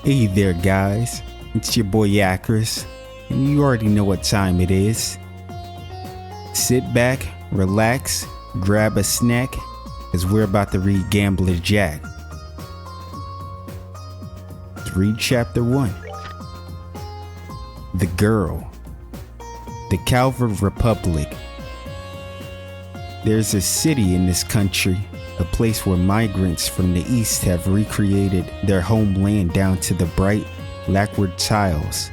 Hey there guys, it's your boy Yakris, and you already know what time it is. Sit back, relax, grab a snack, as we're about to read Gambler Jack. Let's read chapter 1. The Girl. The Calvary Republic. There's a city in this country, a place where migrants from the east have recreated their homeland down to the bright, lacquered tiles.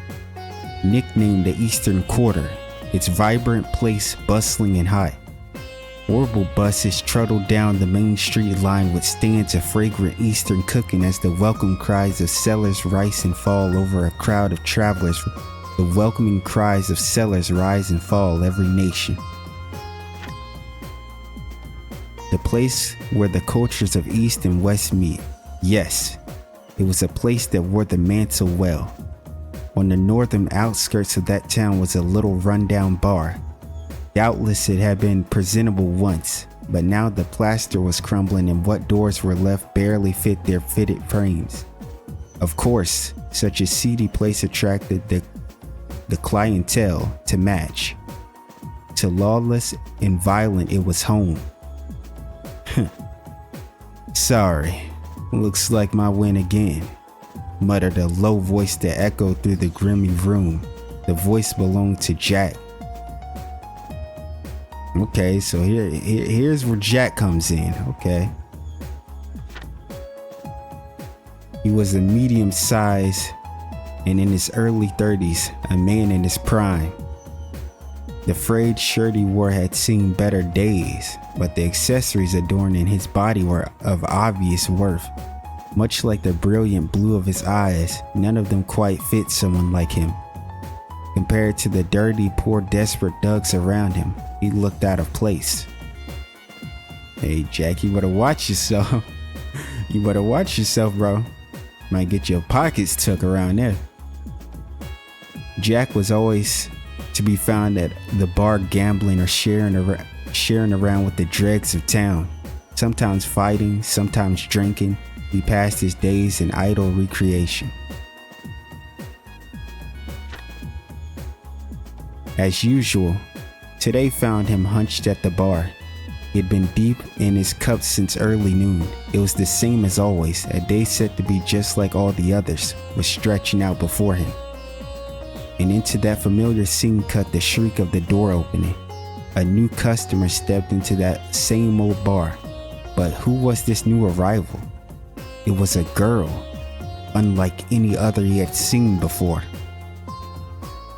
Nicknamed the Eastern Quarter, its vibrant place bustling and hot. Horrible buses trundle down the main street lined with stands of fragrant Eastern cooking as the welcome cries of sellers rise and fall over a crowd of travelers. The welcoming cries of sellers rise and fall every nation. The place where the cultures of East and West meet. Yes, it was a place that wore the mantle well. On the northern outskirts of that town was a little rundown bar. Doubtless it had been presentable once, but now the plaster was crumbling and what doors were left barely fit their fitted frames. Of course, such a seedy place attracted the clientele to match. To lawless and violent it was home. Sorry, looks like my win again, muttered a low voice that echoed through the grimy room. The voice belonged to Jack. Okay, so here's where Jack comes in, okay. He was a medium size and in his early 30s, a man in his prime. The frayed shirt he wore had seen better days, but the accessories adorning his body were of obvious worth. Much like the brilliant blue of his eyes, none of them quite fit someone like him. Compared to the dirty, poor, desperate thugs around him, he looked out of place. Hey Jack, you better watch yourself. You better watch yourself, bro. Might get your pockets took around there. Jack was always to be found at the bar gambling or sharing around with the dregs of town. Sometimes fighting, sometimes drinking. He passed his days in idle recreation. As usual, today found him hunched at the bar. He had been deep in his cup since early noon. It was the same as always. A day set to be just like all the others was stretching out before him. And into that familiar scene cut the shriek of the door opening. A new customer stepped into that same old bar. But who was this new arrival? It was a girl, unlike any other he had seen before.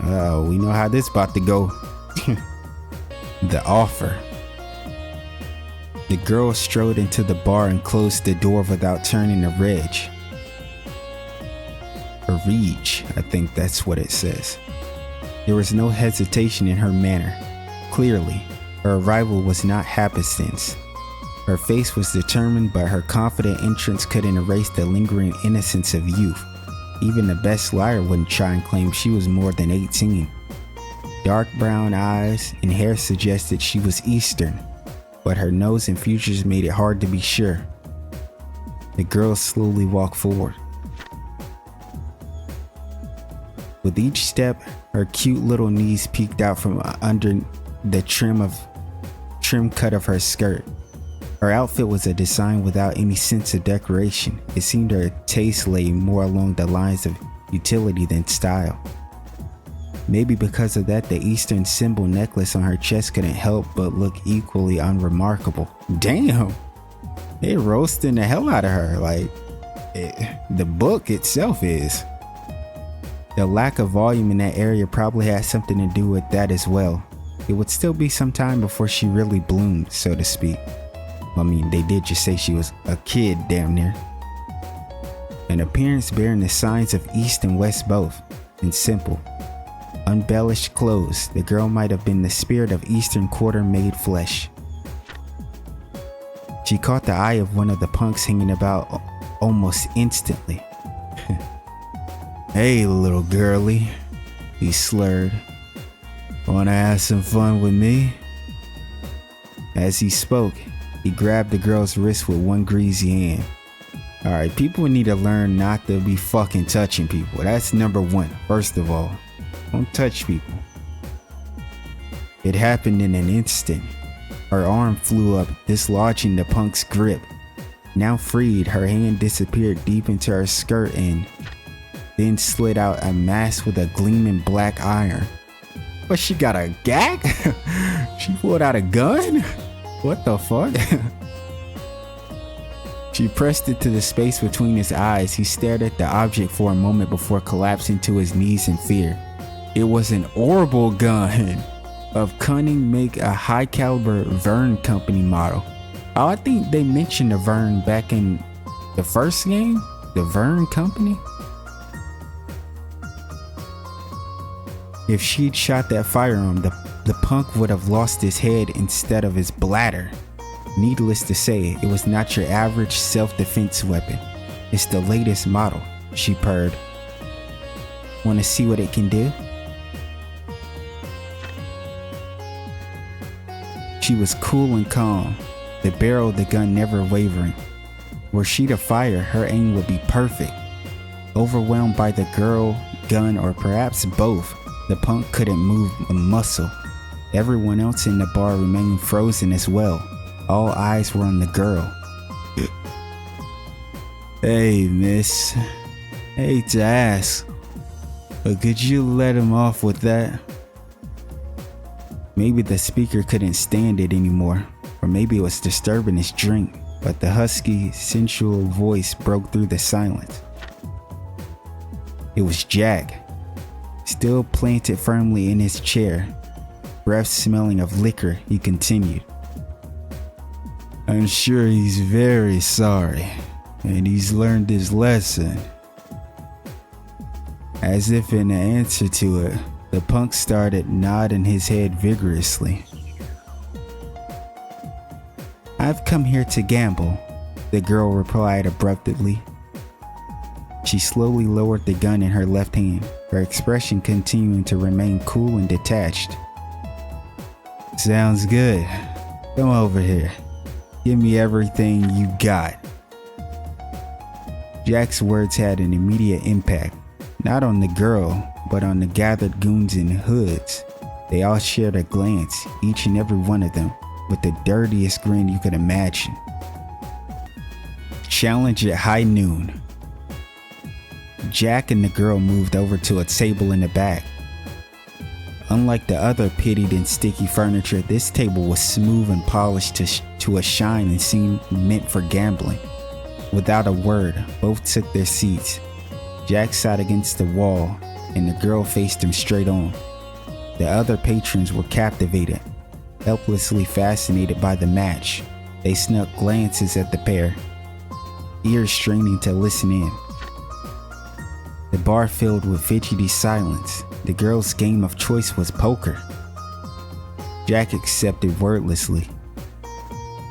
Oh, we know how this about to go. The offer. The girl strode into the bar and closed the door without turning a reg. A reach, I think that's what it says. There was no hesitation in her manner. Clearly, her arrival was not happenstance. Her face was determined, but her confident entrance couldn't erase the lingering innocence of youth. Even the best liar wouldn't try and claim she was more than 18. Dark brown eyes and hair suggested she was Eastern, but her nose and features made it hard to be sure. The girl slowly walked forward. With each step, her cute little knees peeked out from under the trim cut of her skirt. Her outfit was a design without any sense of decoration. It seemed her taste lay more along the lines of utility than style. Maybe because of that, the Eastern symbol necklace on her chest couldn't help but look equally unremarkable. Damn! They roasting the hell out of her, the book itself is. The lack of volume in that area probably had something to do with that as well. It would still be some time before she really bloomed, so to speak. I mean, they did just say she was a kid damn near. An appearance bearing the signs of East and West both, and simple. Unbellished clothes, the girl might have been the spirit of Eastern Quarter made flesh. She caught the eye of one of the punks hanging about almost instantly. Hey little girlie, he slurred. Wanna have some fun with me? As he spoke, he grabbed the girl's wrist with one greasy hand. Alright, people need to learn not to be fucking touching people. That's number one. First of all, don't touch people. It happened in an instant. Her arm flew up, dislodging the punk's grip. Now freed, her hand disappeared deep into her skirt and then slid out a mask with a gleaming black iron. But she got a gag? She pulled out a gun? What the fuck? She pressed it to the space between his eyes. He stared at the object for a moment before collapsing to his knees in fear. It was an orbital gun of cunning make, a high caliber Vern company model. Oh, I think they mentioned the Vern back in the first game, the Vern company. If she'd shot that firearm, the punk would have lost his head instead of his bladder. Needless to say, it was not your average self-defense weapon. It's the latest model, she purred. Want to see what it can do? She was cool and calm, the barrel of the gun never wavering. Were she to fire, her aim would be perfect. Overwhelmed by the girl, gun, or perhaps both, the punk couldn't move a muscle. Everyone else in the bar remained frozen as well. All eyes were on the girl. Hey, miss. Hate to ask, but could you let him off with that? Maybe the speaker couldn't stand it anymore, or maybe it was disturbing his drink, but the husky, sensual voice broke through the silence. It was Jack, still planted firmly in his chair, breath smelling of liquor. He continued. I'm sure he's very sorry, and he's learned his lesson. As if in answer to it, the punk started nodding his head vigorously. I've come here to gamble, the girl replied abruptly. She slowly lowered the gun in her left hand, her expression continuing to remain cool and detached. Sounds good. Come over here. Give me everything you got. Jack's words had an immediate impact, not on the girl, but on the gathered goons in hoods. They all shared a glance, each and every one of them, with the dirtiest grin you could imagine. Challenge at high noon. Jack and the girl moved over to a table in the back. Unlike the other pitted and sticky furniture, this table was smooth and polished to a shine and seemed meant for gambling. Without a word, both took their seats. Jack sat against the wall, and the girl faced him straight on. The other patrons were captivated, helplessly fascinated by the match. They snuck glances at the pair, ears straining to listen in. The bar filled with fidgety silence. The girl's game of choice was poker. Jack accepted wordlessly.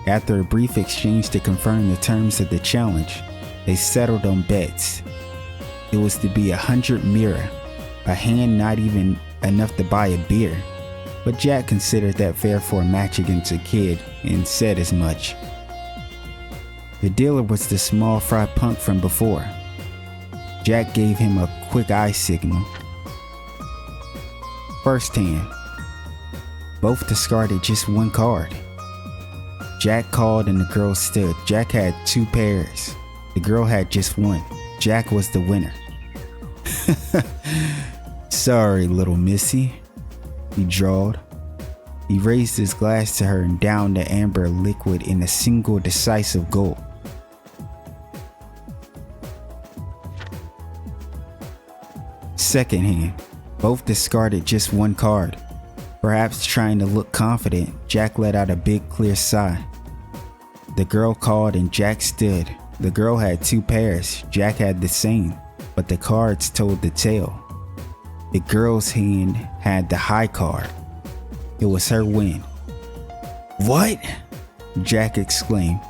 After a brief exchange to confirm the terms of the challenge, they settled on bets. It was to be 100 mirror, a hand not even enough to buy a beer, but Jack considered that fair for a match against a kid and said as much. The dealer was the small fry punk from before. Jack gave him a quick eye signal. First hand. Both discarded just one card. Jack called and the girl stood. Jack had 2 pairs. The girl had just one. Jack was the winner. Sorry, little missy, he drawled. He raised his glass to her and downed the amber liquid in a single decisive gulp. Second hand. Both discarded just one card. Perhaps trying to look confident, Jack let out a big clear sigh. The girl called and Jack stood. The girl had 2 pairs, Jack had the same, but the cards told the tale. The girl's hand had the high card. It was her win. What? Jack exclaimed.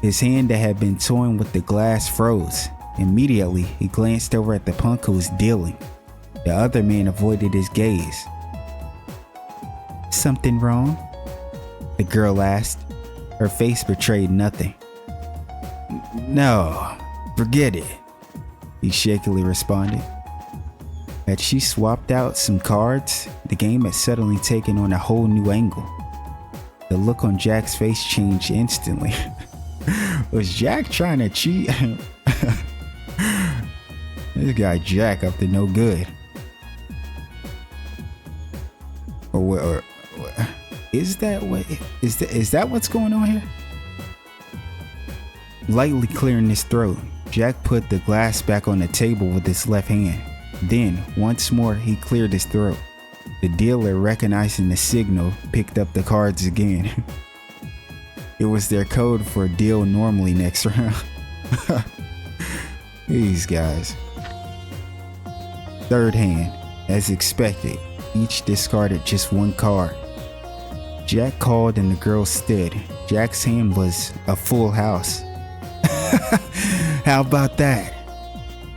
His hand that had been toying with the glass froze. Immediately, he glanced over at the punk who was dealing. The other man avoided his gaze. Something wrong? The girl asked. Her face betrayed nothing. No, forget it, he shakily responded. Had she swapped out some cards, the game had suddenly taken on a whole new angle. The look on Jack's face changed instantly. Was Jack trying to cheat? This guy Jack up to no good. Or is that what is that what's going on here? Lightly clearing his throat, Jack put the glass back on the table with his left hand. Then, once more, he cleared his throat. The dealer, recognizing the signal, picked up the cards again. It was their code for a deal normally next round. These guys. Third hand, as expected, each discarded just one card. Jack called and the girl stood. Jack's hand was a full house. How about that?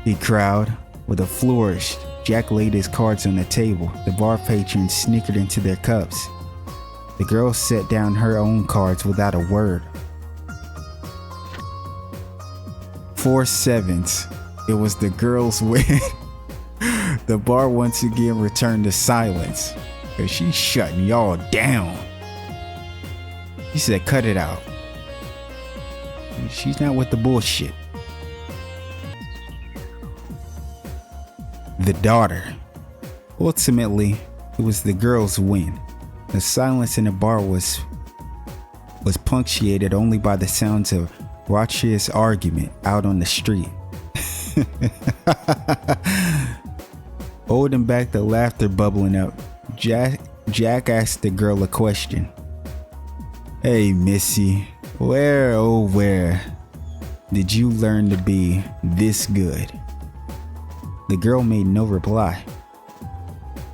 He crowed. With a flourish, Jack laid his cards on the table. The bar patrons snickered into their cups. The girl set down her own cards without a word. 4 sevens. It was the girl's win. The bar once again returned to silence. Cause she's shutting y'all down. He said, cut it out. She's not with the bullshit. The daughter. Ultimately, it was the girl's win. The silence in the bar was punctuated only by the sounds of raucous argument out on the street. Holding back the laughter bubbling up, Jack asked the girl a question. Hey Missy, where oh where did you learn to be this good? The girl made no reply.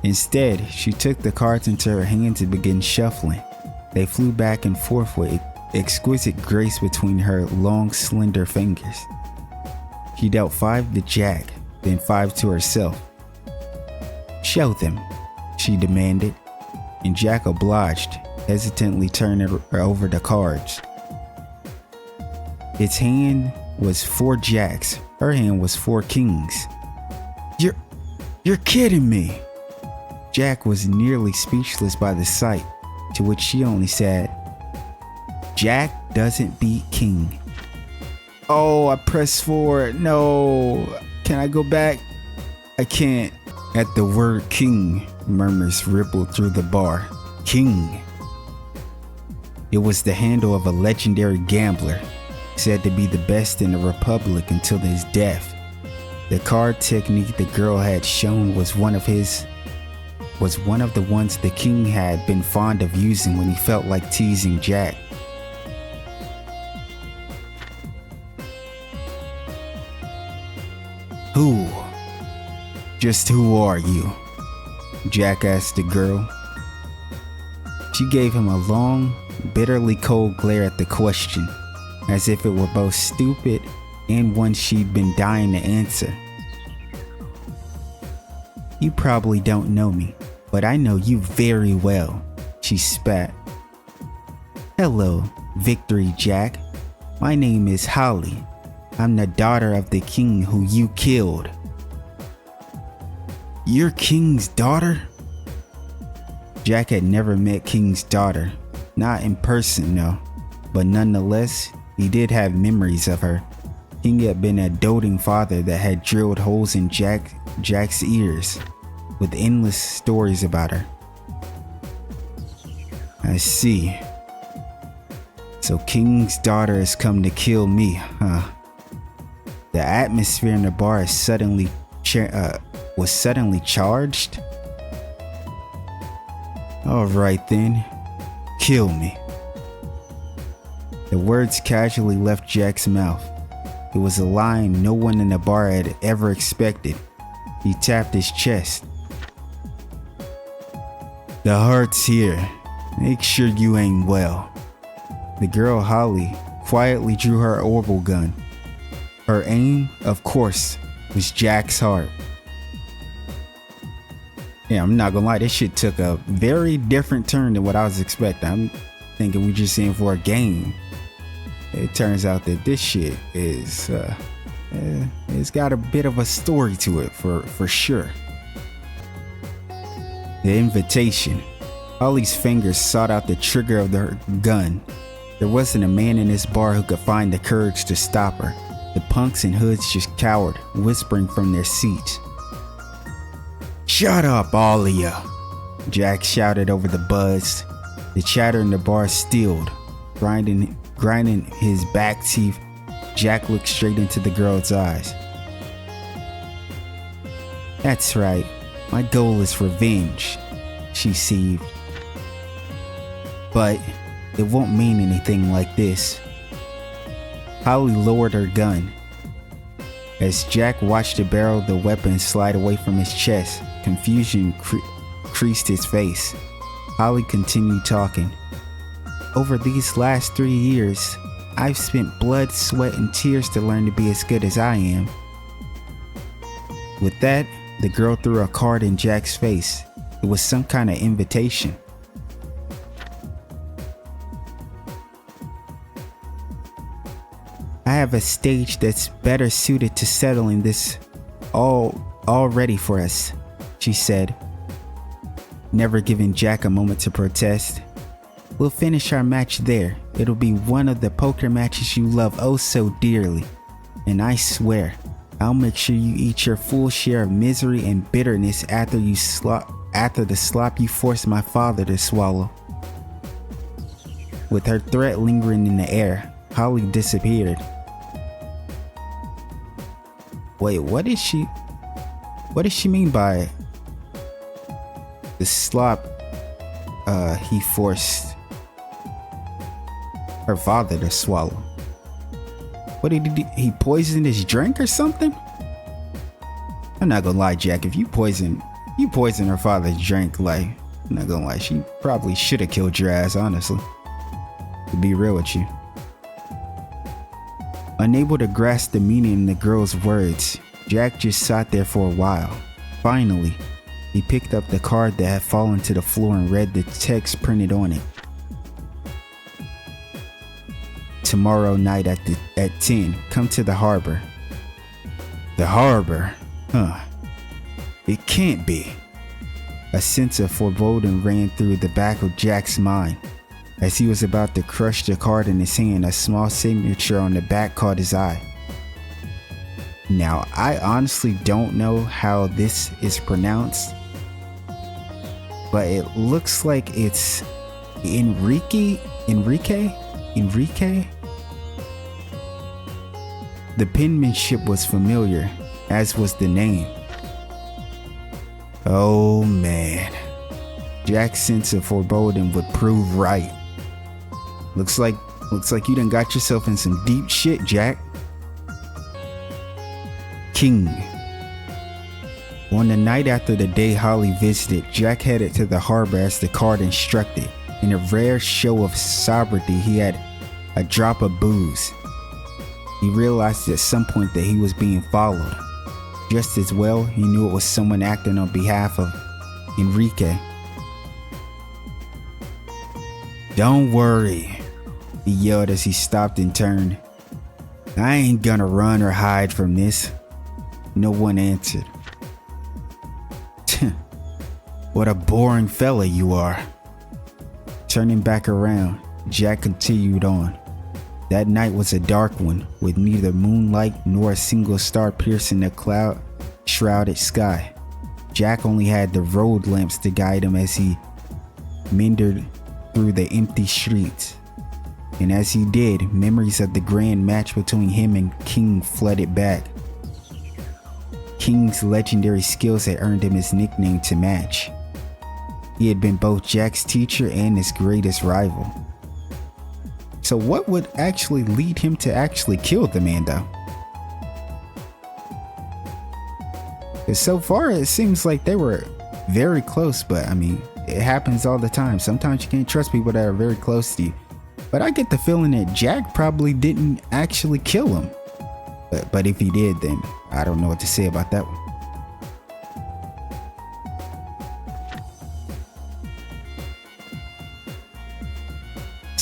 Instead, she took the cards into her hands and began shuffling. They flew back and forth with exquisite grace between her long, slender fingers. She dealt 5 to Jack, then 5 to herself. Show them, she demanded, and Jack obliged, hesitantly turning over the cards. Its hand was 4 jacks, her hand was 4 kings. You're kidding me! Jack was nearly speechless by the sight, to which she only said, Jack doesn't beat king. Oh, I pressed forward. No. Can I go back? I can't. At the word king, murmurs rippled through the bar. King. It was the handle of a legendary gambler, said to be the best in the Republic until his death. The card technique the girl had shown was one of the ones the king had been fond of using when he felt like teasing Jack. Who? Just who are you? Jack asked the girl. She gave him a long, bitterly cold glare at the question, as if it were both stupid and one she'd been dying to answer. You probably don't know me, but I know you very well, she spat. Hello, Victory Jack. My name is Holly. I'm the daughter of the king who you killed. You're King's daughter? Jack had never met King's daughter, not in person no, but nonetheless, he did have memories of her. King had been a doting father that had drilled holes in Jack's ears with endless stories about her. I see. So King's daughter has come to kill me, huh? The atmosphere in the bar is suddenly charged. All right then, kill me. The words casually left Jack's mouth. It was a line no one in the bar had ever expected. He tapped his chest. The heart's here. Make sure you aim well. The girl Holly quietly drew her orbital gun. Her aim, of course, was Jack's heart. Yeah, I'm not gonna lie, this shit took a very different turn than what I was expecting. I'm thinking we just in for a game. it turns out that this shit is it's got a bit of a story to it for sure. The invitation. Holly's fingers sought out the trigger of her gun. There wasn't a man in this bar who could find the courage to stop her. The punks and hoods just cowered, whispering from their seats. "Shut up, all of ya," Jack shouted over the buzz. The chatter in the bar stilled. Grinding his back teeth, Jack looked straight into the girl's eyes. "That's right, my goal is revenge," she seethed. "But it won't mean anything like this." Holly lowered her gun. As Jack watched the barrel of the weapon slide away from his chest, confusion creased his face. Holly continued talking. "Over these last 3 years, I've spent blood, sweat, and tears to learn to be as good as I am." With that, the girl threw a card in Jack's face. It was some kind of invitation. "I have a stage that's better suited to settling this all ready for us," she said, never giving Jack a moment to protest. "We'll finish our match there. It'll be one of the poker matches you love oh so dearly. And I swear, I'll make sure you eat your full share of misery and bitterness after the slop you forced my father to swallow." With her threat lingering in the air, Holly disappeared. Wait, what does she mean by the slop he forced her father to swallow? What did he do? He poisoned his drink or something? I'm not gonna lie, Jack, if you poison her father's drink, like, I'm not gonna lie, she probably should have killed your ass, honestly, to be real with you. Unable to grasp the meaning in the girl's words, Jack just sat there for a while. Finally, he picked up the card that had fallen to the floor and read the text printed on it. "Tomorrow night at 10, come to the harbor." The harbor? Huh. It can't be. A sense of foreboding ran through the back of Jack's mind. As he was about to crush the card in his hand, a small signature on the back caught his eye. Now, I honestly don't know how this is pronounced, but it looks like it's Enrique? The penmanship was familiar, as was the name. Oh man, Jack's sense of foreboding would prove right. Looks like you done got yourself in some deep shit, Jack. King. On the night after the day Holly visited, Jack headed to the harbor as the card instructed. In a rare show of sobriety, he had a drop of booze. He realized at some point that he was being followed. Just as well, he knew it was someone acting on behalf of Enrique. "Don't worry," he yelled as he stopped and turned. "I ain't gonna run or hide from this." No one answered. "What a boring fella you are." Turning back around, Jack continued on. That night was a dark one, with neither moonlight nor a single star piercing the cloud-shrouded sky. Jack only had the road lamps to guide him as he meandered through the empty streets. And as he did, memories of the grand match between him and King flooded back. King's legendary skills had earned him his nickname to match. He had been both Jack's teacher and his greatest rival. So what would actually lead him to actually kill the man though? Because so far it seems like they were very close, but I mean, it happens all the time. Sometimes you can't trust people that are very close to you. But I get the feeling that Jack probably didn't actually kill him. But if he did, then I don't know what to say about that one.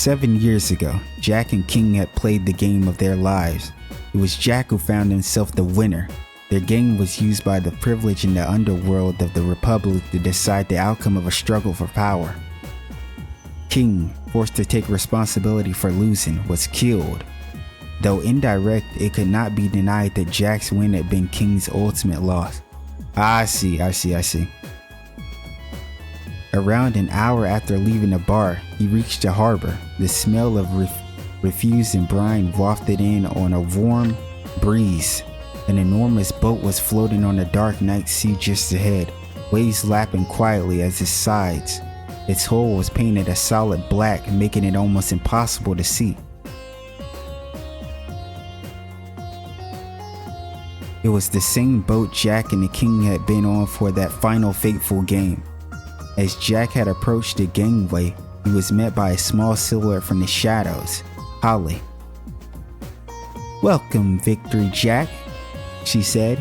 7 years ago, Jack and King had played the game of their lives. It was Jack who found himself the winner. Their game was used by the privileged in the underworld of the Republic to decide the outcome of a struggle for power. King, forced to take responsibility for losing, was killed. Though indirect, it could not be denied that Jack's win had been King's ultimate loss. I see. Around an hour after leaving the bar, he reached the harbor. The smell of refuse and brine wafted in on a warm breeze. An enormous boat was floating on the dark night sea just ahead, waves lapping quietly as it sides. Its hull was painted a solid black, making it almost impossible to see. It was the same boat Jack and the King had been on for that final fateful game. As Jack had approached the gangway, he was met by a small silhouette from the shadows, Holly. "Welcome, Victory Jack," she said.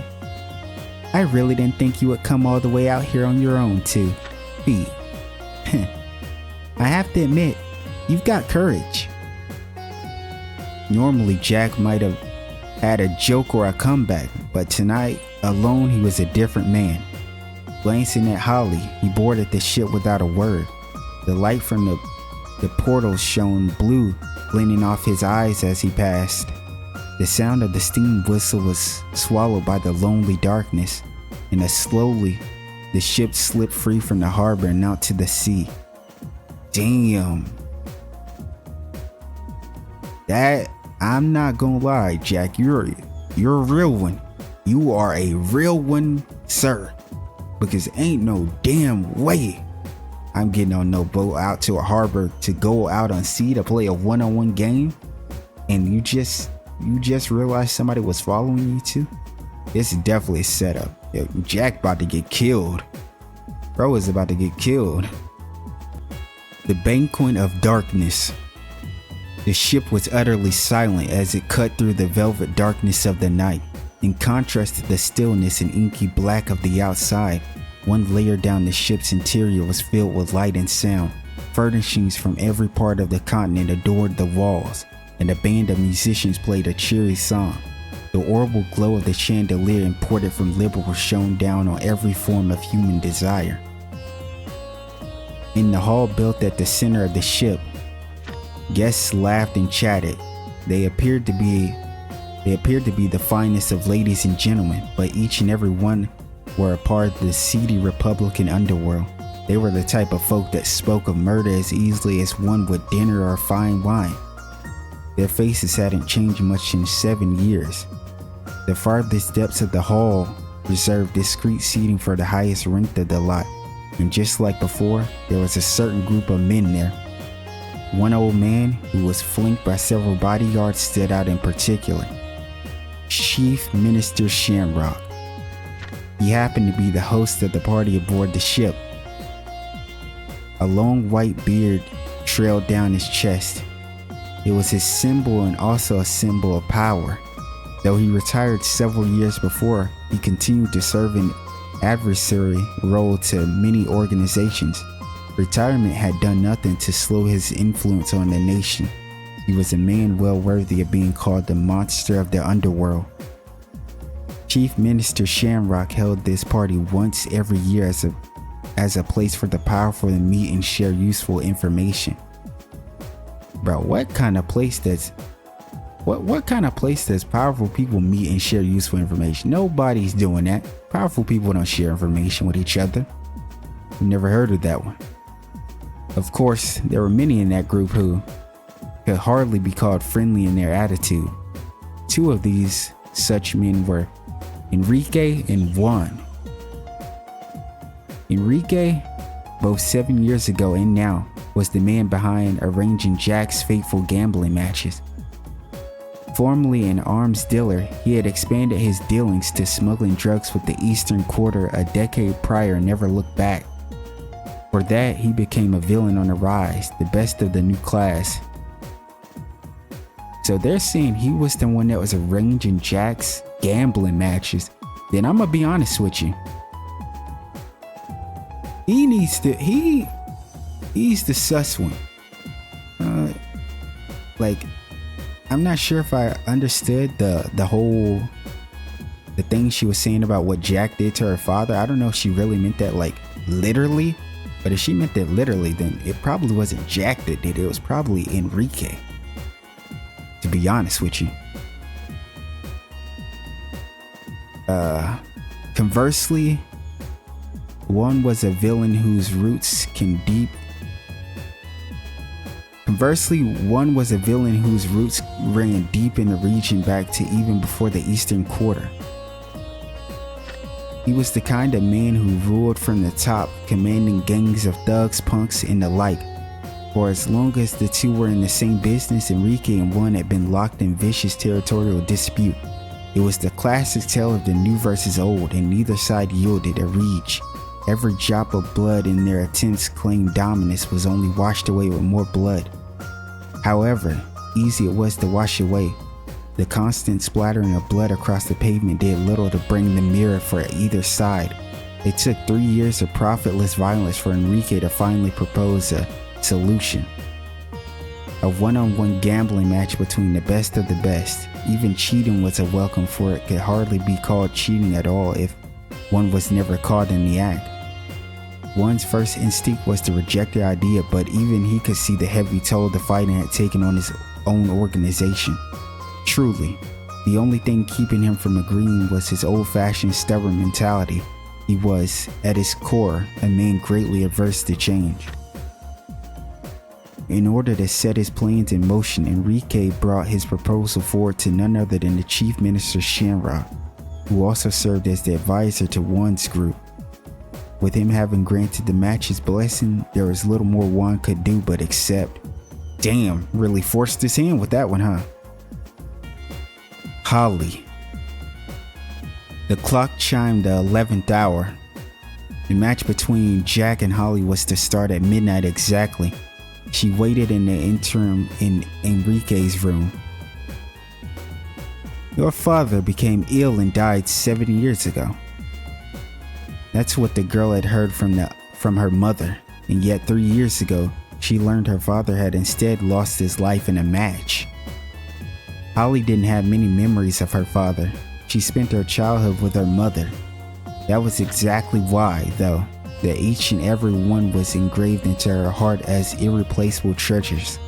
"I really didn't think you would come all the way out here on your own to beat. I have to admit, you've got courage." Normally Jack might have had a joke or a comeback, but tonight, alone, he was a different man. Glancing at Holly, he boarded the ship without a word. The light from the portal shone blue, glinting off his eyes as he passed. The sound of the steam whistle was swallowed by the lonely darkness, and as slowly, the ship slipped free from the harbor and out to the sea. Damn. That, I'm not gonna lie, Jack, you're a real one. You are a real one, sir. Because ain't no damn way I'm getting on no boat out to a harbor to go out on sea to play a one-on-one game, and you just realized somebody was following you too. This is definitely a setup. Yo, Jack about to get killed. Bro is about to get killed. The banquet of darkness. The ship was utterly silent as it cut through the velvet darkness of the night. In contrast to the stillness and inky black of the outside, one layer down the ship's interior was filled with light and sound. Furnishings from every part of the continent adored the walls, and a band of musicians played a cheery song. The orbital glow of the chandelier imported from Liberal shone down on every form of human desire. In the hall built at the center of the ship, guests laughed and chatted. They appeared to be the finest of ladies and gentlemen, but each and every one were a part of the seedy Republican underworld. They were the type of folk that spoke of murder as easily as one would dinner or fine wine. Their faces hadn't changed much in 7 years. The farthest depths of the hall reserved discreet seating for the highest ranked of the lot, and just like before, there was a certain group of men there. One old man, who was flanked by several bodyguards, stood out in particular. Chief Minister Shamrock. He happened to be the host of the party aboard the ship. A long white beard trailed down his chest. It was his symbol and also a symbol of power. Though he retired several years before, he continued to serve an adversary role to many organizations. Retirement had done nothing to slow his influence on the nation. He was a man well worthy of being called the monster of the underworld. Chief Minister Shamrock held this party once every year as a place for the powerful to meet and share useful information. Bro, what kind of place does powerful people meet and share useful information? Nobody's doing that. Powerful people don't share information with each other. I've never heard of that one. Of course, there were many in that group who could hardly be called friendly in their attitude. Two of these such men were Enrique and Juan. Enrique, both 7 years ago and now, was the man behind arranging Jack's fateful gambling matches. Formerly an arms dealer, he had expanded his dealings to smuggling drugs with the Eastern Quarter a decade prior and never looked back. For that, he became a villain on the rise, the best of the new class. So they're saying he was the one that was arranging Jack's gambling matches. Then I'm gonna be honest with you. He's the sus one. like, I'm not sure if I understood the thing she was saying about what Jack did to her father. I don't know if she really meant that like literally, but if she meant that literally, then it probably wasn't Jack that did it. It was probably Enrique, to be honest with you. Conversely, one was a villain whose roots ran deep in the region back to even before the Eastern Quarter. He was the kind of man who ruled from the top, commanding gangs of thugs, punks, and the like. For as long as the two were in the same business, Enrique and one had been locked in vicious territorial dispute. It was the classic tale of the new versus old, and neither side yielded a reach. Every drop of blood in their attempts to claim dominance was only washed away with more blood. However easy it was to wash away, the constant splattering of blood across the pavement did little to bring the mirror for either side. It took 3 years of profitless violence for Enrique to finally propose a solution. A one-on-one gambling match between the best of the best. Even cheating was a welcome, for it could hardly be called cheating at all if one was never caught in the act. One's first instinct was to reject the idea, but even he could see the heavy toll the fighting had taken on his own organization. Truly, the only thing keeping him from agreeing was his old-fashioned stubborn mentality. He was, at his core, a man greatly averse to change. In order to set his plans in motion, Enrique brought his proposal forward to none other than the Chief Minister Shamrock, who also served as the advisor to Juan's group. With him having granted the match's blessing, there was little more Juan could do but accept. Damn, really forced his hand with that one, huh? Holly. The clock chimed the 11th hour. The match between Jack and Holly was to start at midnight exactly. She waited in the interim in Enrique's room. Your father became ill and died 7 years ago. That's what the girl had heard from her mother, and yet 3 years ago, she learned her father had instead lost his life in a match. Holly didn't have many memories of her father. She spent her childhood with her mother. That was exactly why, though, that each and every one was engraved into her heart as irreplaceable treasures.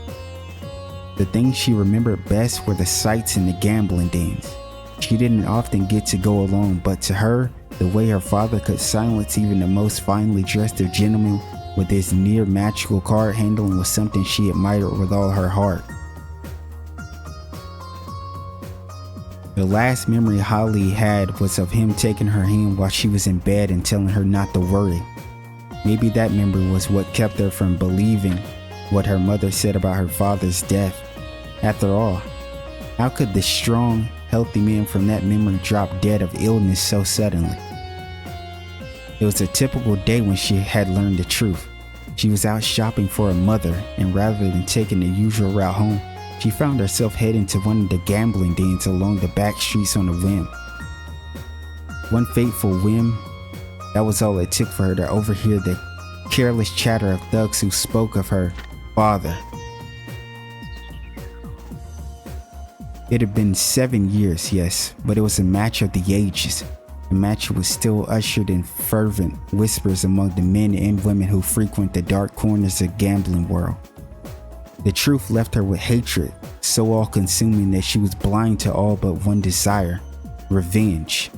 The things she remembered best were the sights and the gambling dens. She didn't often get to go alone, but to her, the way her father could silence even the most finely dressed of gentlemen with his near magical card handling was something she admired with all her heart. The last memory Holly had was of him taking her hand while she was in bed and telling her not to worry. Maybe that memory was what kept her from believing what her mother said about her father's death. After all, how could the strong, healthy man from that memory drop dead of illness so suddenly? It was a typical day when she had learned the truth. She was out shopping for her mother, and rather than taking the usual route home, she found herself heading to one of the gambling dens along the back streets on a whim. One fateful whim, that was all it took for her to overhear the careless chatter of thugs who spoke of her father. It had been 7 years, yes, but it was a match of the ages. The match was still ushered in fervent whispers among the men and women who frequent the dark corners of the gambling world. The truth left her with hatred, so all-consuming that she was blind to all but one desire: revenge.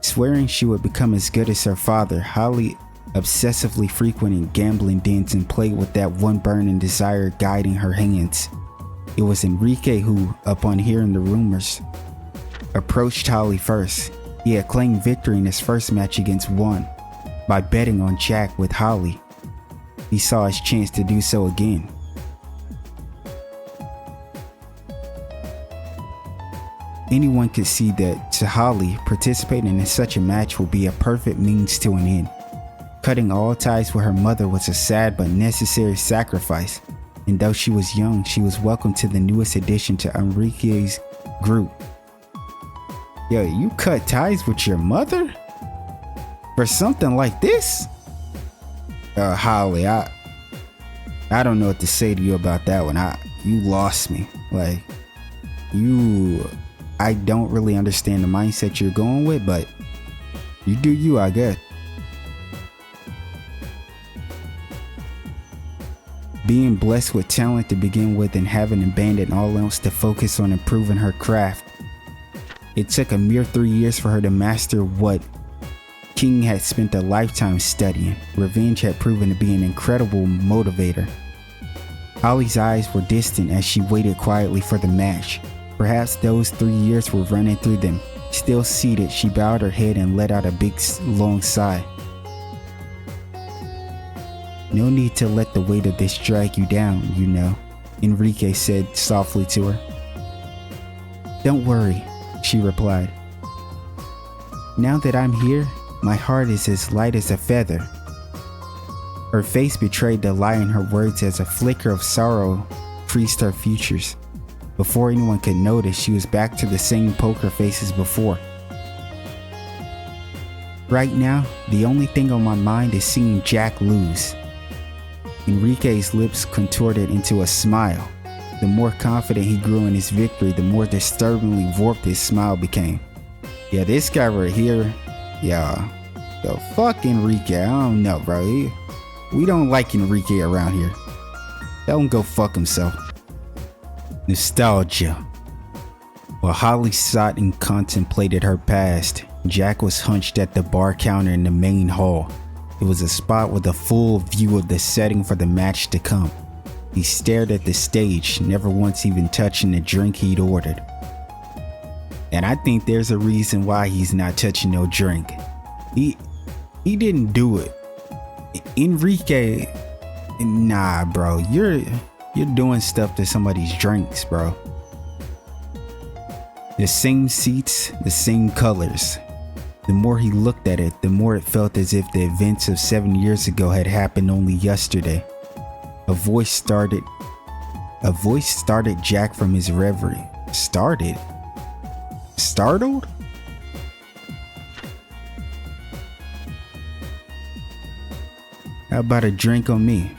Swearing she would become as good as her father, Holly obsessively frequented gambling dens and played with that one burning desire guiding her hands. It was Enrique who, upon hearing the rumors, approached Holly first. He had claimed victory in his first match against Juan by betting on Jack with Holly. He saw his chance to do so again. Anyone could see that, to Holly, participating in such a match would be a perfect means to an end. Cutting all ties with her mother was a sad but necessary sacrifice, and though she was young, she was welcome to the newest addition to Enrique's group. Yo, you cut ties with your mother? For something like this? Holly, I I don't know what to say to you about that one. You lost me. Like, I don't really understand the mindset you're going with, but you do you, I guess. Being blessed with talent to begin with and having abandoned all else to focus on improving her craft. It took a mere 3 years for her to master what King had spent a lifetime studying. Revenge had proven to be an incredible motivator. Holly's eyes were distant as she waited quietly for the match. Perhaps those 3 years were running through them. Still seated, she bowed her head and let out a big, long sigh. No need to let the weight of this drag you down, you know, Enrique said softly to her. Don't worry, she replied. Now that I'm here, my heart is as light as a feather. Her face betrayed the lie in her words as a flicker of sorrow creased her features. Before anyone could notice, she was back to the same poker face as before. Right now, the only thing on my mind is seeing Jack lose. Enrique's lips contorted into a smile. The more confident he grew in his victory, the more disturbingly warped his smile became. Yeah, this guy right here, yeah, the fuck Enrique, I don't know, bro. We don't like Enrique around here. Tell him go fuck himself. Nostalgia. While Holly sought and contemplated her past, Jack was hunched at the bar counter in the main hall. It was a spot with a full view of the setting for the match to come. He stared at the stage, never once even touching the drink he'd ordered. And I think there's a reason why he's not touching no drink. He didn't do it. Enrique, nah, bro, you're doing stuff to somebody's drinks, bro. The same seats, the same colors. The more he looked at it, the more it felt as if the events of 7 years ago had happened only yesterday. A voice started Jack from his reverie. Startled? How about a drink on me?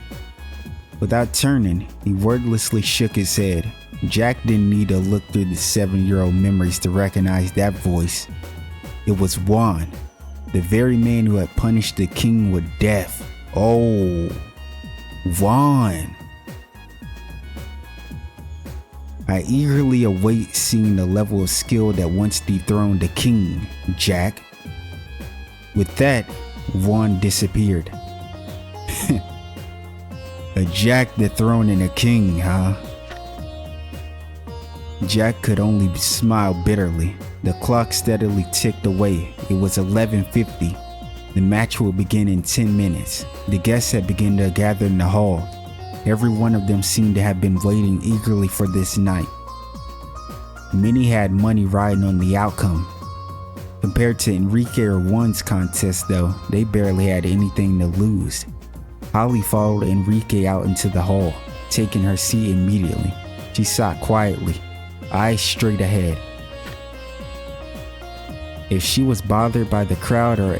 Without turning, he wordlessly shook his head. Jack didn't need to look through the 7-year-old memories to recognize that voice. It was Juan, the very man who had punished the king with death. Oh, Juan. I eagerly await seeing the level of skill that once dethroned the king, Jack. With that, Juan disappeared. A Jack dethroning a king, huh? Jack could only smile bitterly. The clock steadily ticked away. It was 11:50. The match will begin in 10 minutes. The guests had begun to gather in the hall. Every one of them seemed to have been waiting eagerly for this night. Many had money riding on the outcome. Compared to Enrique or Juan's contest though, they barely had anything to lose. Holly followed Enrique out into the hall, taking her seat immediately. She sat quietly, eyes straight ahead. If she was bothered by the crowd or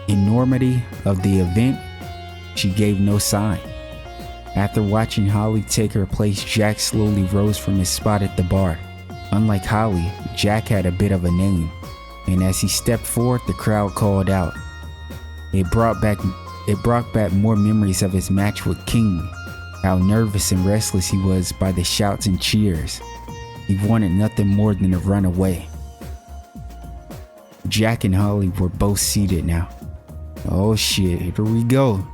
enormity of the event, she gave no sign. After watching Holly take her place, Jack slowly rose from his spot at the bar. Unlike Holly, Jack had a bit of a name, and as he stepped forward, the crowd called out. It brought back more memories of his match with King, how nervous and restless he was by the shouts and cheers. He wanted nothing more than to run away. Jack and Holly were both seated now. Oh shit, here we go.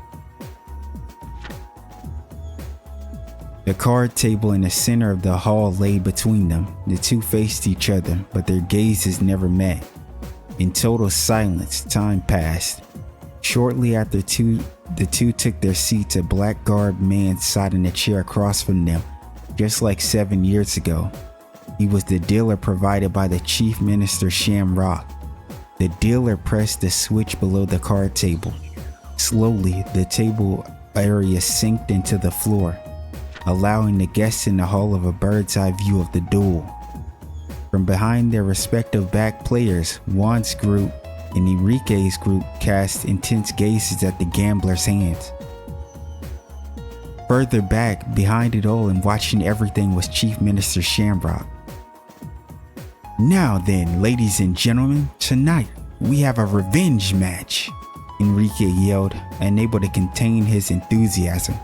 The card table in the center of the hall lay between them. The two faced each other, but their gazes never met. In total silence, time passed. Shortly after the two took their seats, a black-garbed man sat in a chair across from them, just like 7 years ago. He was the dealer provided by the Chief Minister Shamrock. The dealer pressed the switch below the card table. Slowly, the table area sank into the floor, allowing the guests in the hall of a bird's-eye view of the duel. From behind their respective back players, Juan's group and Enrique's group cast intense gazes at the gambler's hands. Further back, behind it all and watching everything was Chief Minister Shamrock. "Now then, ladies and gentlemen, tonight we have a revenge match," Enrique yelled, unable to contain his enthusiasm.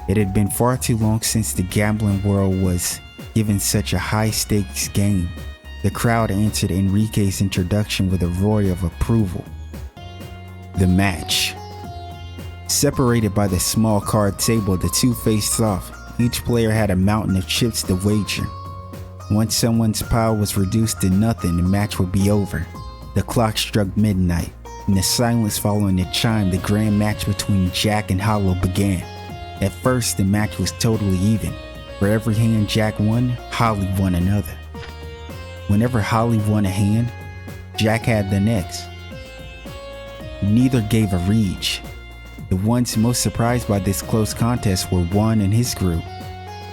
It had been far too long since the gambling world was given such a high-stakes game. The crowd answered Enrique's introduction with a roar of approval. The match. Separated by the small card table, the two faced off. Each player had a mountain of chips to wager. Once someone's pile was reduced to nothing, the match would be over. The clock struck midnight. In the silence following the chime, the grand match between Jack and Hollow began. At first, the match was totally even. For every hand Jack won, Holly won another. Whenever Holly won a hand, Jack had the next. Neither gave a reach. The ones most surprised by this close contest were Juan and his group.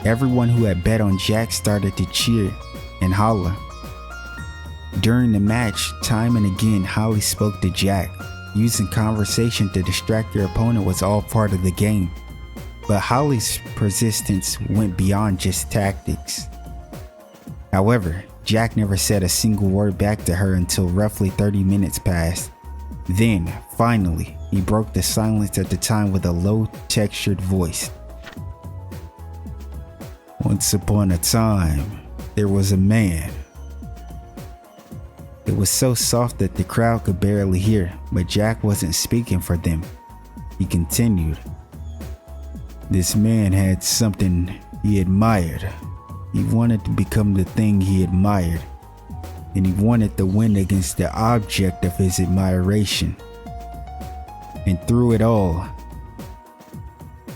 Everyone who had bet on Jack started to cheer and holler. During the match, time and again, Holly spoke to Jack. Using conversation to distract your opponent was all part of the game. But Holly's persistence went beyond just tactics. However, Jack never said a single word back to her until roughly 30 minutes passed. Then, finally, he broke the silence at the time with a low-textured voice. "Once upon a time, there was a man." It was so soft that the crowd could barely hear, but Jack wasn't speaking for them. He continued. "This man had something he admired. He wanted to become the thing he admired, and he wanted to win against the object of his admiration. And through it all,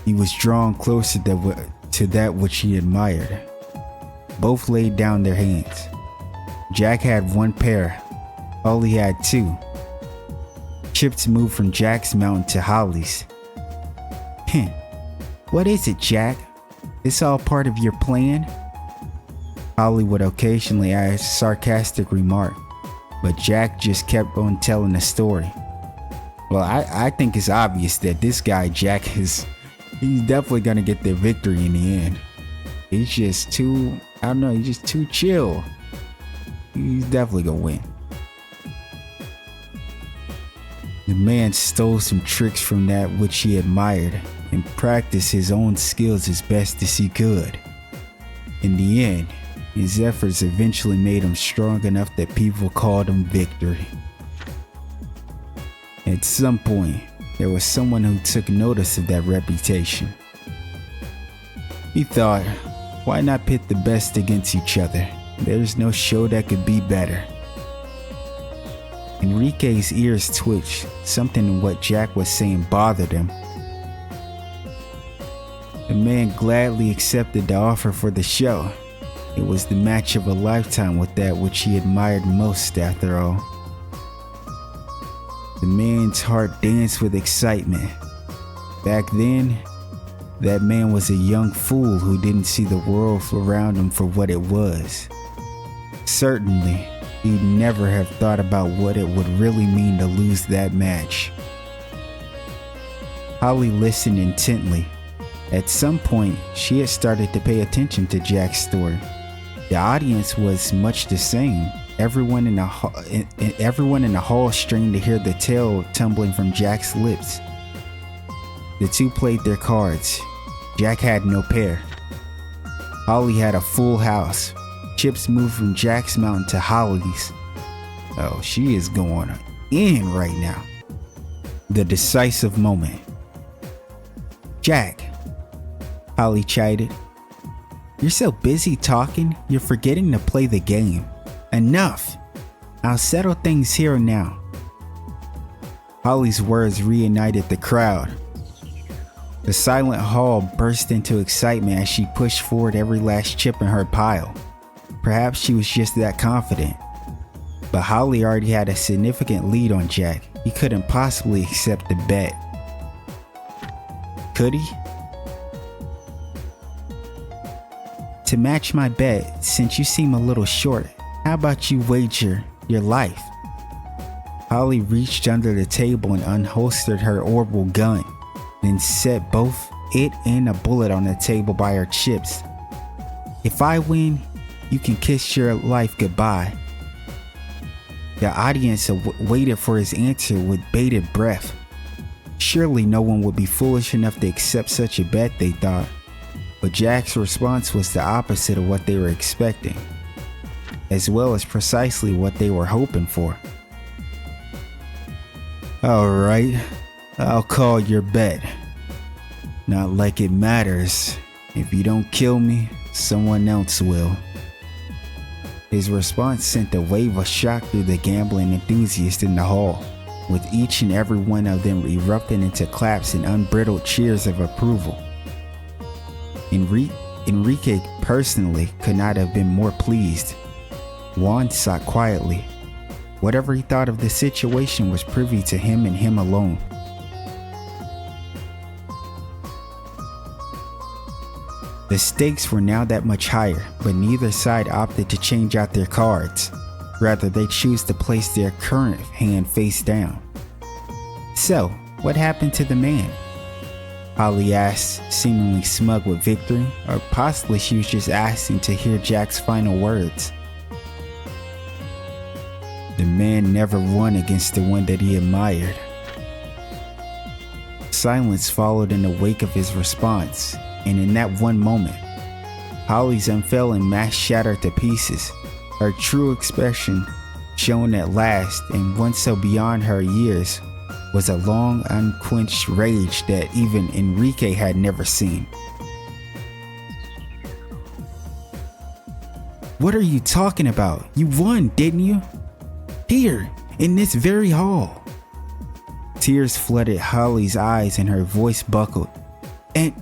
he was drawn closer to that which he admired." Both laid down their hands. Jack had one pair, Holly had two. Chips moved from Jack's mountain to Holly's. "What is it, Jack? It's all part of your plan?" Holly would occasionally ask a sarcastic remark, but Jack just kept on telling the story. "Well, I think it's obvious that this guy, Jack, he's definitely gonna get the victory in the end. He's just too, he's just too chill. He's definitely gonna win." The man stole some tricks from that which he admired and practiced his own skills as best as he could. In the end, his efforts eventually made him strong enough that people called him Victory. At some point, there was someone who took notice of that reputation. He thought, why not pit the best against each other? There's no show that could be better. Enrique's ears twitched. Something in what Jack was saying bothered him. The man gladly accepted the offer for the show. It was the match of a lifetime with that which he admired most, after all. The man's heart danced with excitement. Back then, that man was a young fool who didn't see the world around him for what it was. Certainly, he'd never have thought about what it would really mean to lose that match. Holly listened intently. At some point, she had started to pay attention to Jack's story. The audience was much the same. Everyone in the hall strained to hear the tale tumbling from Jack's lips. The two played their cards. Jack had no pair. Holly had a full house. Chips moved from Jack's mountain to Holly's. Oh, she is going in right now. The decisive moment. "Jack," Holly chided. "You're so busy talking, you're forgetting to play the game. Enough. I'll settle things here and now." Holly's words reunited the crowd. The silent hall burst into excitement as she pushed forward every last chip in her pile. Perhaps she was just that confident. But Holly already had a significant lead on Jack. He couldn't possibly accept the bet. Could he? "To match my bet, since you seem a little short, how about you wager your life?" Holly reached under the table and unholstered her orbital gun, then set both it and a bullet on the table by her chips. If I win, you can kiss your life goodbye. The audience waited for his answer with bated breath. Surely no one would be foolish enough to accept such a bet, they thought. But Jack's response was the opposite of what they were expecting, as well as precisely what they were hoping for. Alright, I'll call your bet. Not like it matters. If you don't kill me, someone else will. His response sent a wave of shock through the gambling enthusiasts in the hall, with each and every one of them erupting into claps and unbridled cheers of approval. Enrique personally could not have been more pleased. Juan sat quietly. Whatever he thought of the situation was privy to him and him alone. The stakes were now that much higher, but neither side opted to change out their cards. Rather, they chose to place their current hand face down. So, what happened to the man? Holly asked, seemingly smug with victory, or possibly she was just asking to hear Jack's final words. The man never won against the one that he admired. Silence followed in the wake of his response, and in that one moment, Holly's unfailing mask shattered to pieces, her true expression shown at last, and one so beyond her years, was a long unquenched rage that even Enrique had never seen. What are you talking about? You won, didn't you? Here, in this very hall. Tears flooded Holly's eyes and her voice buckled. And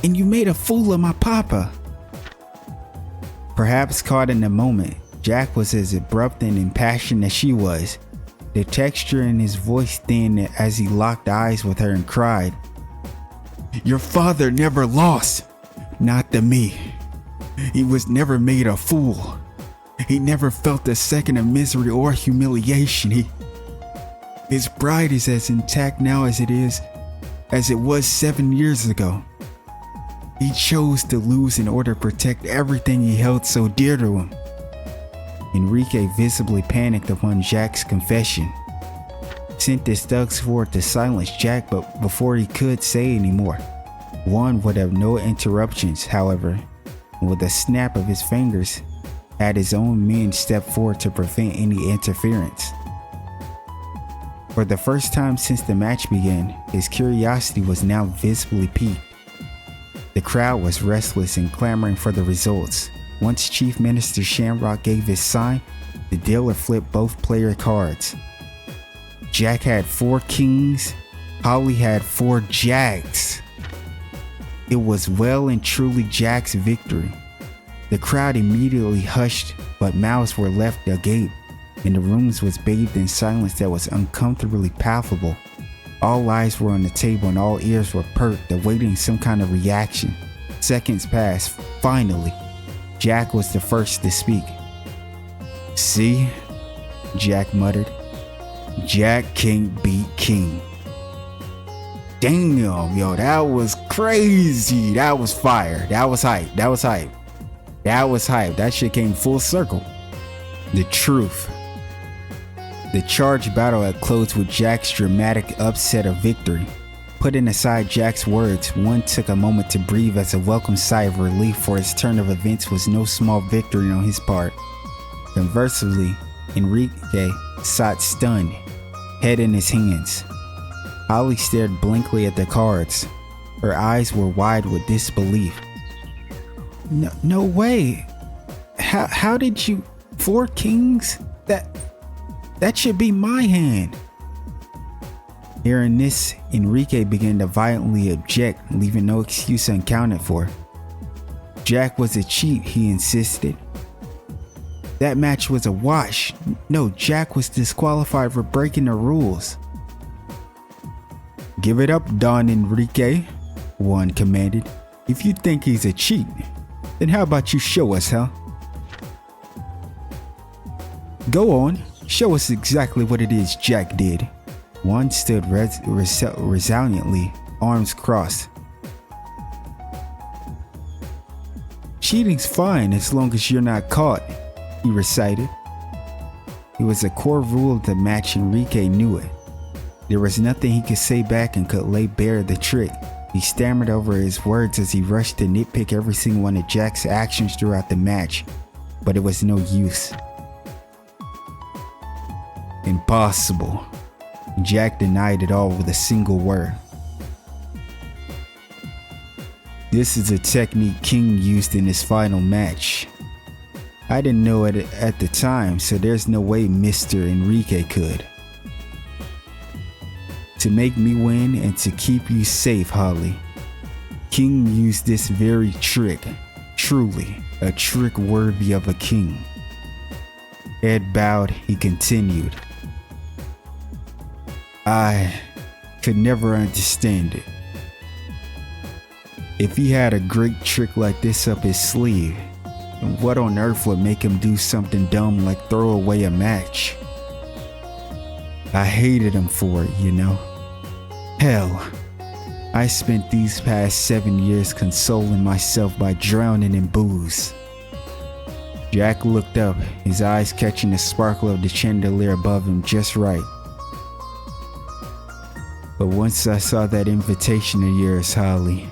you made a fool of my papa. Perhaps caught in the moment, Jack was as abrupt and impassioned as she was. The texture in his voice thinned as he locked eyes with her and cried, "Your father never lost, not to me. He was never made a fool. He never felt a second of misery or humiliation. His pride is as intact now as it was 7 years ago. He chose to lose in order to protect everything he held so dear to him." Enrique visibly panicked upon Jack's confession, sent his thugs forward to silence Jack, but before he could say any more, Juan would have no interruptions, however, and with a snap of his fingers, had his own men step forward to prevent any interference. For the first time since the match began, his curiosity was now visibly piqued. The crowd was restless and clamoring for the results. Once Chief Minister Shamrock gave his sign, the dealer flipped both player cards. Jack had 4 kings, Holly had 4 jacks. It was well and truly Jack's victory. The crowd immediately hushed, but mouths were left agape, and the rooms was bathed in silence that was uncomfortably palpable. All eyes were on the table and all ears were perked, awaiting some kind of reaction. Seconds passed. Finally, Jack was the first to speak. "See?" Jack muttered. "Jack can't beat King." Damn, yo, that was crazy. That was fire. That was hype. That shit came full circle. The truth. The charged battle had closed with Jack's dramatic upset of victory. Putting aside Jack's words, one took a moment to breathe as a welcome sigh of relief, for his turn of events was no small victory on his part. Conversely, Enrique sat stunned, head in his hands. Holly stared blankly at the cards. Her eyes were wide with disbelief. No way. How did you... 4 kings? That should be my hand. Hearing this, Enrique began to violently object, leaving no excuse unaccounted for. Jack was a cheat, he insisted. That match was a wash. No, Jack was disqualified for breaking the rules. "Give it up, Don Enrique," Juan commanded. "If you think he's a cheat, then how about you show us, huh? Go on. Show us exactly what it is Jack did." Juan stood resiliently, arms crossed. Cheating's fine as long as you're not caught, he recited. It was a core rule of the match and Enrique knew it. There was nothing he could say back and could lay bare the trick. He stammered over his words as he rushed to nitpick every single one of Jack's actions throughout the match, but it was no use. Impossible. Jack denied it all with a single word. This is a technique King used in his final match. I didn't know it at the time, so there's no way Mr. Enrique could. To make me win and to keep you safe, Holly. King used this very trick. Truly, a trick worthy of a king. Head bowed, he continued. I could never understand it. If he had a great trick like this up his sleeve, what on earth would make him do something dumb like throw away a match? I hated him for it, you know. Hell, I spent these past 7 years consoling myself by drowning in booze. Jack looked up, his eyes catching the sparkle of the chandelier above him just right. But once I saw that invitation of yours, Holly,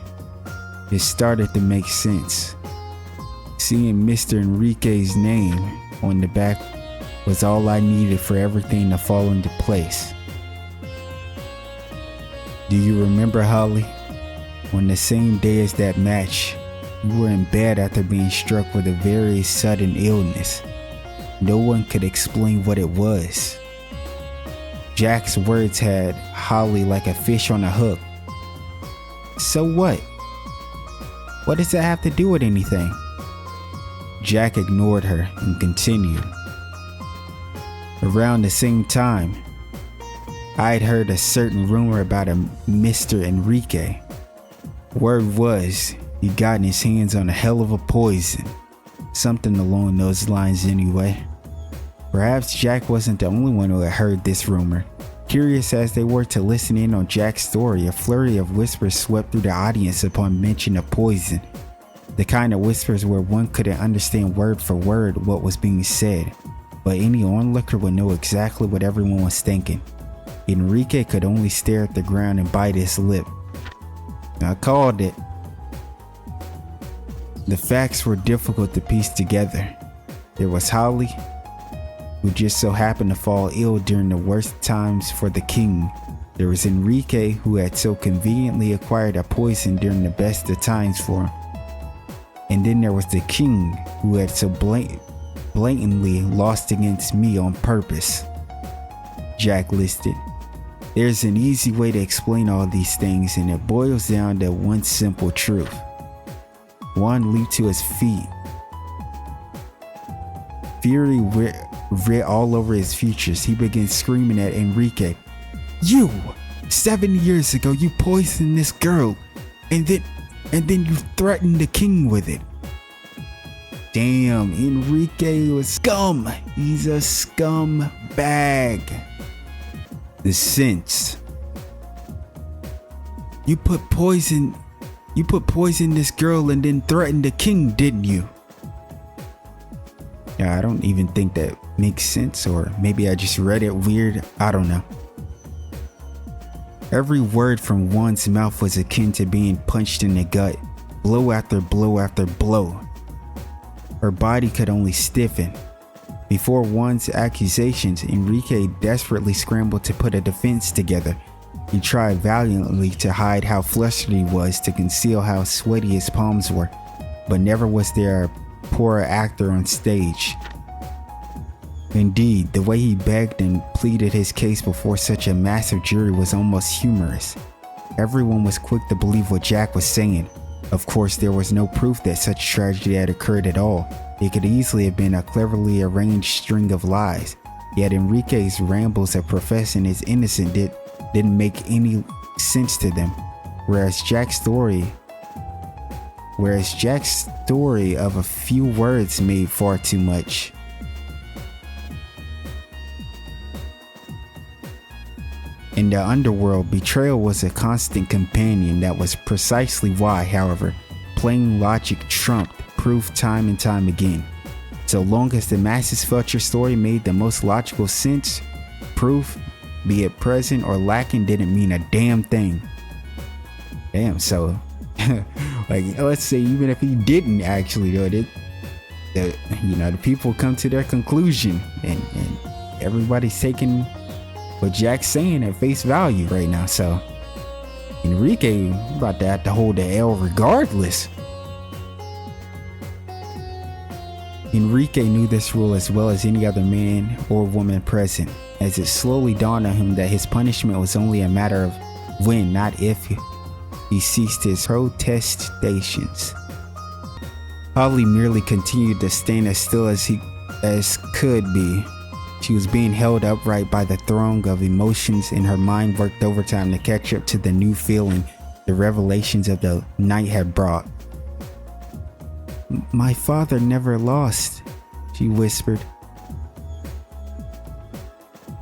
it started to make sense. Seeing Mr. Enrique's name on the back was all I needed for everything to fall into place. Do you remember, Holly? On the same day as that match, you were in bed after being struck with a very sudden illness. No one could explain what it was. Jack's words had Holly like a fish on a hook. So what? What does that have to do with anything? Jack ignored her and continued. Around the same time, I'd heard a certain rumor about a Mr. Enrique. Word was he'd gotten his hands on a hell of a poison. Something along those lines anyway. Perhaps Jack wasn't the only one who had heard this rumor. Curious as they were to listen in on Jack's story, a flurry of whispers swept through the audience upon mention of poison. The kind of whispers where one couldn't understand word for word what was being said, but any onlooker would know exactly what everyone was thinking. Enrique could only stare at the ground and bite his lip. I called it. The facts were difficult to piece together. There was Holly, who just so happened to fall ill during the worst times for the king. There was Enrique, who had so conveniently acquired a poison during the best of times for him. And then there was the king, who had so blatantly lost against me on purpose. Jack listed. There's an easy way to explain all these things, and it boils down to one simple truth. Juan leaped to his feet. Fury writ all over his features. He began screaming at Enrique. You! 7 years ago you poisoned this girl, and then you threatened the king with it. Damn, Enrique was scum. He's a scumbag. The sense. You put poison in this girl and then threatened the king, didn't you? Yeah, I don't even think that makes sense, or maybe I just read it weird. I don't know. Every word from Juan's mouth was akin to being punched in the gut, blow after blow after blow. Her body could only stiffen. Before Juan's accusations, Enrique desperately scrambled to put a defense together. He tried valiantly to hide how flustered he was, to conceal how sweaty his palms were, but never was there a poorer actor on stage. Indeed, the way he begged and pleaded his case before such a massive jury was almost humorous. Everyone was quick to believe what Jack was saying. Of course, there was no proof that such tragedy had occurred at all. It could easily have been a cleverly arranged string of lies. Yet Enrique's rambles of professing his innocence didn't make any sense to them. Whereas Jack's story of a few words made far too much. In the underworld, betrayal was a constant companion. That was precisely why, however, plain logic trumped proof time and time again. So long as the masses felt your story made the most logical sense, proof, be it present or lacking, didn't mean a damn thing. Damn, so like, let's say even if he didn't actually do it, the people come to their conclusion, and everybody's taking what Jack's saying at face value right now. So Enrique about to have to hold the L regardless. Enrique knew this rule as well as any other man or woman present, as it slowly dawned on him that his punishment was only a matter of when, not if, he ceased his protestations. Holly merely continued to stand as still as could be. She was being held upright by the throng of emotions, and her mind worked overtime to catch up to the new feeling the revelations of the night had brought. "My father never lost," she whispered.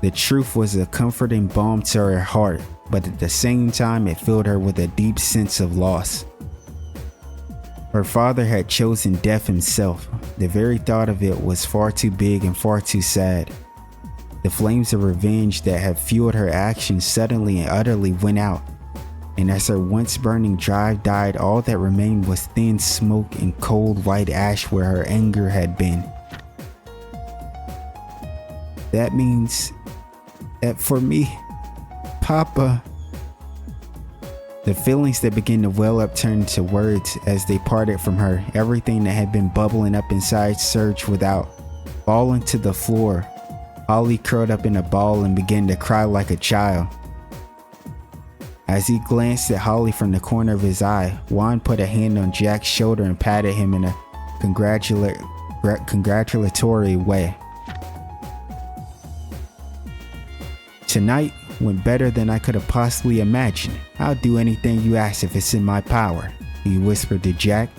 The truth was a comforting balm to her heart, but at the same time it filled her with a deep sense of loss. Her father had chosen death himself. The very thought of it was far too big and far too sad. The flames of revenge that had fueled her actions suddenly and utterly went out, and as her once burning drive died, all that remained was thin smoke and cold white ash where her anger had been. "That means that for me, Papa." The feelings that began to well up turned to words as they parted from her. Everything that had been bubbling up inside surged without. Falling to the floor, Holly curled up in a ball and began to cry like a child. As he glanced at Holly from the corner of his eye, Juan put a hand on Jack's shoulder and patted him in a congratulatory way. "Tonight went better than I could have possibly imagined. I'll do anything you ask if it's in my power," he whispered to Jack.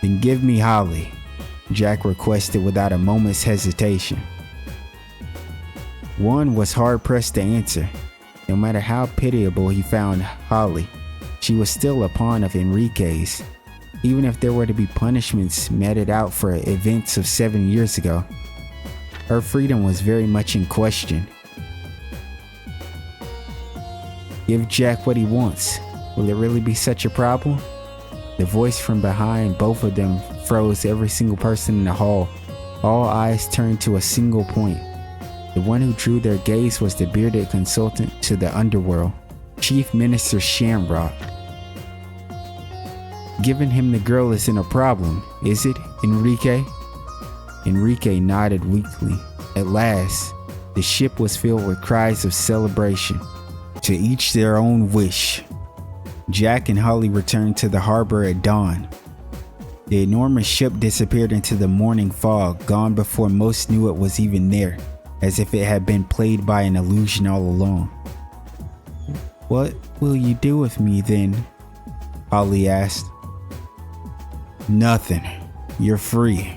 "Then give me Holly," Jack requested without a moment's hesitation. Juan was hard-pressed to answer. No matter how pitiable he found Holly, she was still a pawn of Enrique's. Even if there were to be punishments meted out for events of 7 years ago, her freedom was very much in question. "Give Jack what he wants. Will it really be such a problem?" The voice from behind both of them froze every single person in the hall. All eyes turned to a single point. The one who drew their gaze was the bearded consultant to the underworld, Chief Minister Shamrock. "Giving him the girl isn't a problem, is it, Enrique?" Enrique nodded weakly. At last, the ship was filled with cries of celebration. To each their own wish. Jack and Holly returned to the harbor at dawn. The enormous ship disappeared into the morning fog, gone before most knew it was even there, as if it had been played by an illusion all along. "What will you do with me then?" Holly asked. "Nothing. You're free."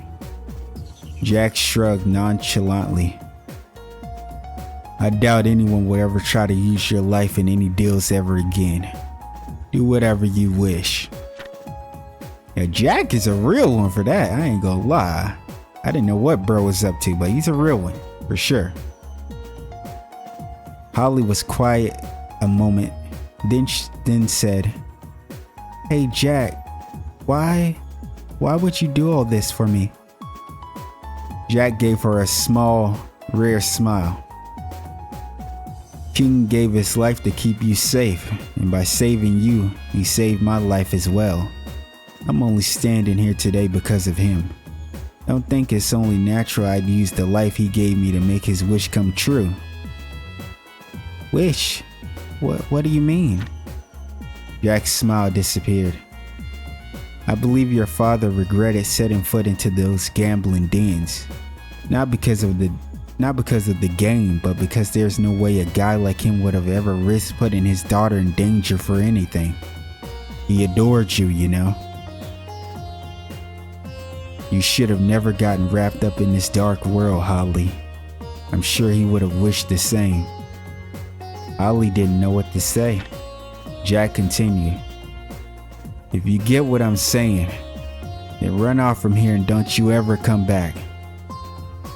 Jack shrugged nonchalantly. "I doubt anyone will ever try to use your life in any deals ever again. Do whatever you wish." Yeah, Jack is a real one for that, I ain't gonna lie. I didn't know what bro was up to, but he's a real one, for sure. Holly was quiet a moment, then said, "Hey Jack, why would you do all this for me?" Jack gave her a small, rare smile. "King gave his life to keep you safe, and by saving you, he saved my life as well. I'm only standing here today because of him. Don't think it's only natural I'd use the life he gave me to make his wish come true." "Wish? What do you mean?" Jack's smile disappeared. "I believe your father regretted setting foot into those gambling dens. Not because of the game, but because there's no way a guy like him would have ever risked putting his daughter in danger for anything. He adored you, you know. You should have never gotten wrapped up in this dark world, Holly. I'm sure he would have wished the same." Holly didn't know what to say. Jack continued. If you get what I'm saying, then run off from here and don't you ever come back."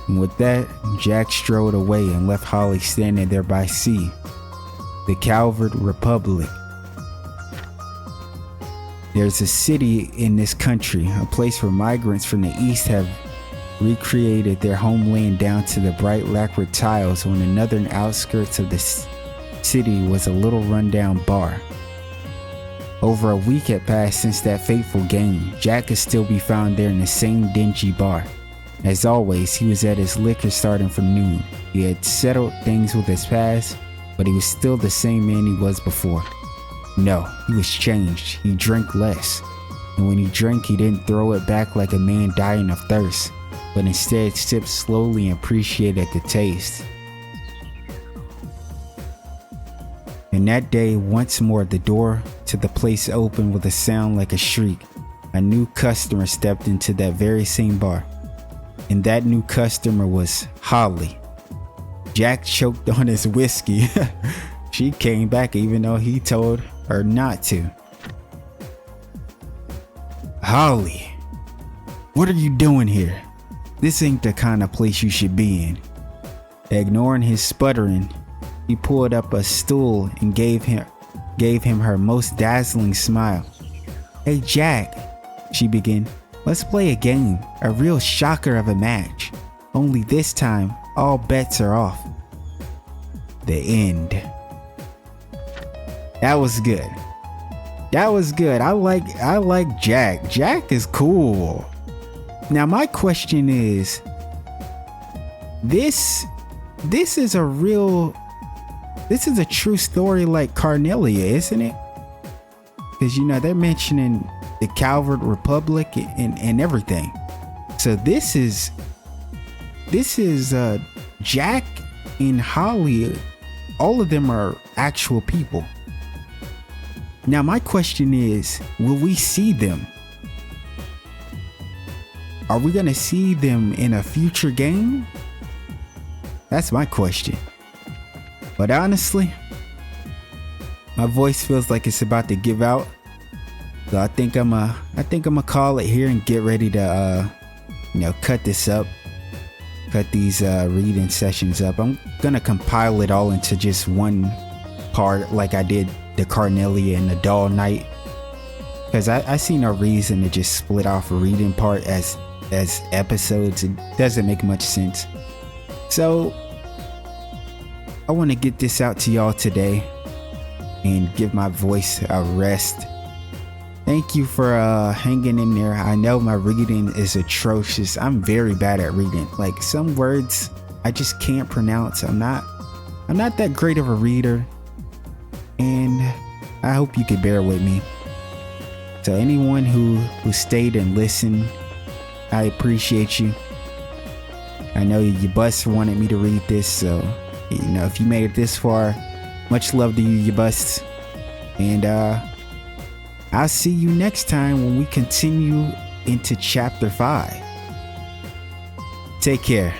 And with that, Jack strode away and left Holly standing there by C, the Calvert Republic. There's a city in this country, a place where migrants from the east have recreated their homeland down to the bright lacquer tiles. On the northern outskirts of the city was a little rundown bar. Over a week had passed since that fateful game. Jack could still be found there in the same dingy bar. As always, he was at his liquor starting from noon. He had settled things with his past, but he was still the same man he was before. No, he was changed. He drank less. And when he drank, he didn't throw it back like a man dying of thirst, but instead sipped slowly and appreciated the taste. And that day, once more, the door to the place opened with a sound like a shriek. A new customer stepped into that very same bar. And that new customer was Holly. Jack choked on his whiskey. She came back even though he told her not to. "Holly, what are you doing here? This ain't the kind of place you should be in." Ignoring his sputtering, he pulled up a stool and gave him her most dazzling smile. "Hey Jack," she began, "let's play a game, a real shocker of a match. Only this time, all bets are off." The end. That was good. That was good. I like Jack. Jack is cool. Now my question is, this is a true story like Carnelia, isn't it? Because they're mentioning the Calvert Republic and everything. So this is Jack and Holly. All of them are actual people. Now my question is, will we see them? Are we gonna see them in a future game? That's my question. But honestly, my voice feels like it's about to give out. So I think I'm gonna call it here and get ready to cut this up. Cut these reading sessions up. I'm gonna compile it all into just one part like I did the Carnelia and the Doll Night, because I see no reason to just split off a reading part as episodes. It doesn't make much sense. So I want to get this out to y'all today and give my voice a rest. Thank you for hanging in there. I know my reading is atrocious. I'm very bad at reading. Like some words I just can't pronounce. I'm not that great of a reader, and I hope you could bear with me. So anyone who stayed and listened, I appreciate you. I know your bus wanted me to read this, so if you made it this far, much love to you, your bus. And I'll see you next time when we continue into chapter 5. Take care.